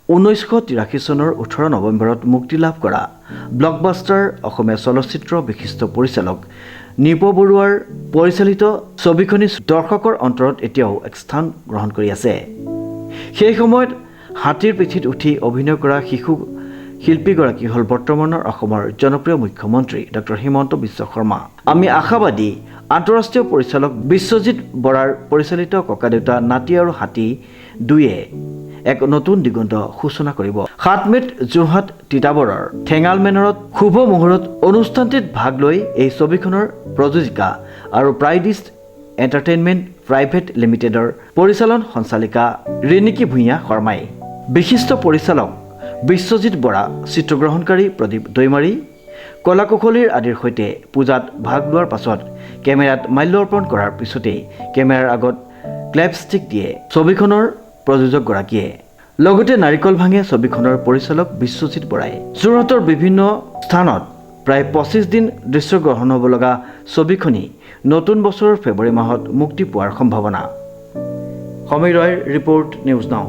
1983 চনৰ 18 নৱেম্বৰত মুক্তি লাভ কৰা ব্লকবাষ্টাৰ অসমীয়া চলচ্চিত্ৰ বিশিষ্ট পৰিচালক নিপ বৰুৱাৰ পৰিচালিত ছবিখনি দৰ্শকৰ অন্তৰত এতিয়াও এক স্থান গ্ৰহণ কৰি আছে। সেই সময়ত হাতীৰ পিঠিত উঠি অভিনয় কৰা শিশু শিল্পীগৰাকী হ'ল বৰ্তমানৰ অসমৰ জনপ্ৰিয় মুখ্যমন্ত্ৰী ডক্টৰ হিমন্ত বিশ্ব শৰ্মা। আমি আশাবাদী আন্তঃৰাষ্ট্ৰীয় পৰিচালক বিশ্বজিৎ বৰাৰ পৰিচালিত ককাদেউতা নাতি আৰু হাতী দুয়ে এক নতুন দিগন্ত সূচনা কৰিব। 7 মে'ত যোৰহাট তিতাবৰৰ ঠেঙাল মেনৰত শুভ মুহূৰ্তত অনুষ্ঠানটিত ভাগ লৈ এই ছবিখনৰ প্ৰযোজিকা আৰু প্ৰাইডিষ্ট এণ্টাৰটেইনমেণ্ট প্ৰাইভেট লিমিটেডৰ পৰিচালন সঞ্চালিকা ৰিণিকী ভূঞা শৰ্মাই, বিশিষ্ট পৰিচালক বিশ্বজিৎ বৰা, চিত্ৰগ্ৰহণকাৰী প্ৰদীপ দৈমাৰী, কলাকুশলীৰ আদিৰ সৈতে পূজাত ভাগ লোৱাৰ পাছত কেমেৰাত মাল্যাৰ্পণ কৰাৰ পিছতেই কেমেৰাৰ আগত ক্লেপষ্টিক দিয়ে ছবিখনৰ প্ৰযোজকগৰাকীয়ে। লগতে নাৰিকল ভাঙে ছবিখনৰ পৰিচালক বিশ্বজিৎ বৰাই। যোৰহাটৰ বিভিন্ন স্থানত প্ৰায় 25 দিন দৃশ্যগ্ৰহণ হ'ব লগা ছবিখনি নতুন বছৰৰ ফেব্ৰুৱাৰী মাহত মুক্তি পোৱাৰ সম্ভাৱনা। সমীৰ ৰয়ৰ ৰিপৰ্ট, নিউজ নাও।